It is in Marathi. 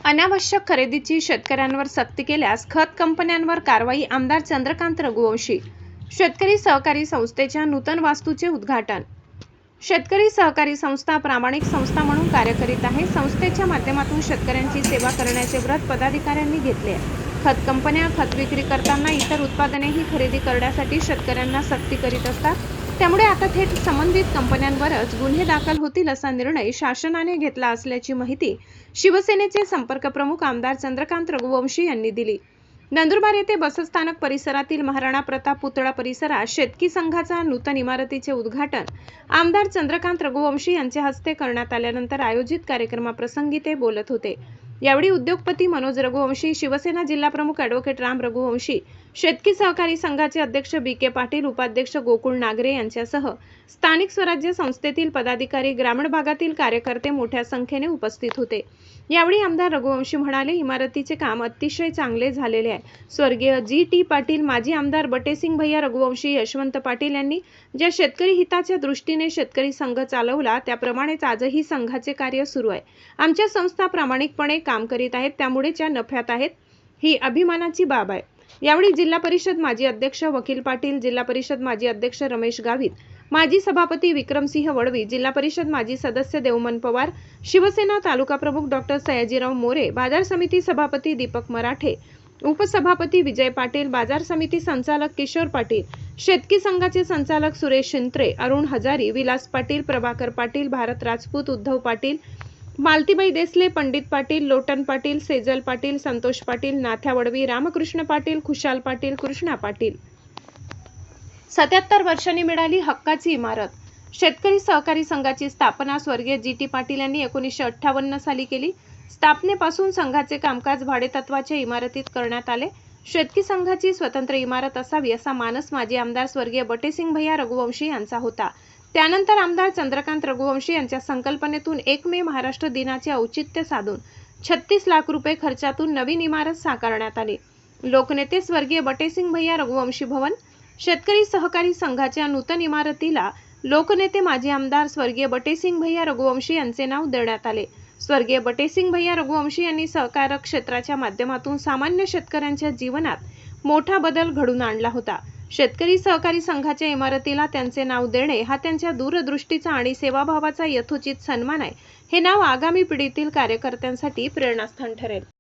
अनावश्यक खरेदीची शेतकऱ्यांवर सक्ती केल्यास खत कंपन्यांवर कारवाई. आमदार चंद्रकांत रघुवंशी. शेतकरी सहकारी संस्थेच्या नूतन वास्तूचे उद्घाटन. शेतकरी सहकारी संस्था प्रामाणिक संस्था म्हणून कार्य करीत आहे. संस्थेच्या माध्यमातून शेतकऱ्यांची सेवा करण्याचे व्रत पदाधिकाऱ्यांनी घेतले आहे. खत कंपन्या खत विक्री करताना इतर उत्पादनेही खरेदी करण्यासाठी शेतकऱ्यांना सक्ती करीत असतात. त्यामुळे आता थेट संबंधित कंपन्यांवरच गुन्हे दाखल होतील असा निर्णय शासनाने घेतला असल्याची माहिती शिवसेनेचे संपर्क प्रमुख आमदार चंद्रकांत रघुवंशी यांनी दिली. नंदुरबार येथे बसस्थानक परिसरातील महाराणा प्रताप पुतळा परिसरात शेतकी संघाचा नूतन इमारतीचे उद्घाटन आमदार चंद्रकांत रघुवंशी यांच्या हस्ते करण्यात आल्यानंतर आयोजित कार्यक्रमाप्रसंगी ते बोलत होते. यावेळी उद्योगपती मनोज रघुवंशी, शिवसेना जिल्हा प्रमुख ॲडव्होकेट राम रघुवंशी, शेतकी सहकारी संघाचे अध्यक्ष बी.के. पाटील, उपाध्यक्ष गोकुळ नागरे यांच्यासह स्थानिक स्वराज्य संस्थेतील पदाधिकारी, ग्रामीण भागातील कार्यकर्ते मोठ्या संख्येने उपस्थित होते. यावेळी आमदार रघुवंशी म्हणाले, इमारतीचे काम अतिशय चांगले झालेले आहे. स्वर्गीय जी.टी. पाटील, माजी आमदार बटेसिंग भैया रघुवंशी, यशवंत पाटील यांनी ज्या शेतकरी हिताच्या दृष्टीने शेतकरी संघ चालवला त्याप्रमाणेच आजही संघाचे कार्य सुरू आहे. आमच्या संस्था प्रामाणिकपणे काम करीत आहेत, त्यामुळे त्या नफ्यात आहेत, ही अभिमानाची बाब आहे. यावेळी जिल्हा परिषद माजी अध्यक्ष वकील पाटील, जिल्हा परिषद माजी अध्यक्ष रमेश गावित, माजी सभापती विक्रमसिंह वडवी, जिल्हा परिषद माजी सदस्य देवमन पवार, शिवसेना तालुका प्रमुख डॉ. सयाजीराव मोरे, बाजार समिती सभापती दीपक मराठे, उपसभापती विजय पाटील, बाजार समिती संचालक किशोर पाटील, शेतकी संघाचे संचालक सुरेश शिंत्रे, अरुण हजारी, विलास पाटील, प्रभाकर पाटील, भारत राजपूत, उद्धव पाटील, मालतीबाई देसले, पंडित पाटील, लोटन पाटील, सेजल पाटील, संतोष पाटील, नाथ्या वडवी, रामकृष्ण पाटील, खुशाल पाटील, कृष्णा पाटील. 77 वर्षांनी मिळाली हक्काची इमारत. शेतकरी सहकारी संघाची स्थापना स्वर्गीय जी.टी. पाटील यांनी 1958 साली केली. स्थापनेपासून संघाचे कामकाज भाडेतत्वाच्या इमारतीत करण्यात आले. शेतकी संघाची स्वतंत्र इमारत असावी असा मानस माजी आमदार स्वर्गीय बटेसिंग भैया रघुवंशी यांचा होता. त्यानंतर आमदार चंद्रकांत रघुवंशी यांच्या संकल्पनेतून 1 मे महाराष्ट्र दिनाचे औचित्य साधून 36 लाख रुपये खर्चातून नवीन इमारत साकारण्यात आली. लोकनेते स्वर्गीय बटेसिंग भैया रघुवंशी भवन. शेतकरी सहकारी संघाच्या नूतन इमारतीला लोकनेते माजी आमदार स्वर्गीय बटेसिंग भैया रघुवंशी यांचे नाव देण्यात आले. स्वर्गीय बटेसिंग भैया रघुवंशी यांनी सहकार क्षेत्राच्या माध्यमातून सामान्य शेतकऱ्यांच्या जीवनात मोठा बदल घडवून आणला होता. शेतकरी सहकारी संघाच्या इमारतीला त्यांचे नाव देणे हा त्यांच्या दूरदृष्टीचा आणि सेवाभावाचा यथोचित सन्मान आहे. हे नाव आगामी पिढीतील कार्यकर्त्यांसाठी प्रेरणास्थान ठरेल.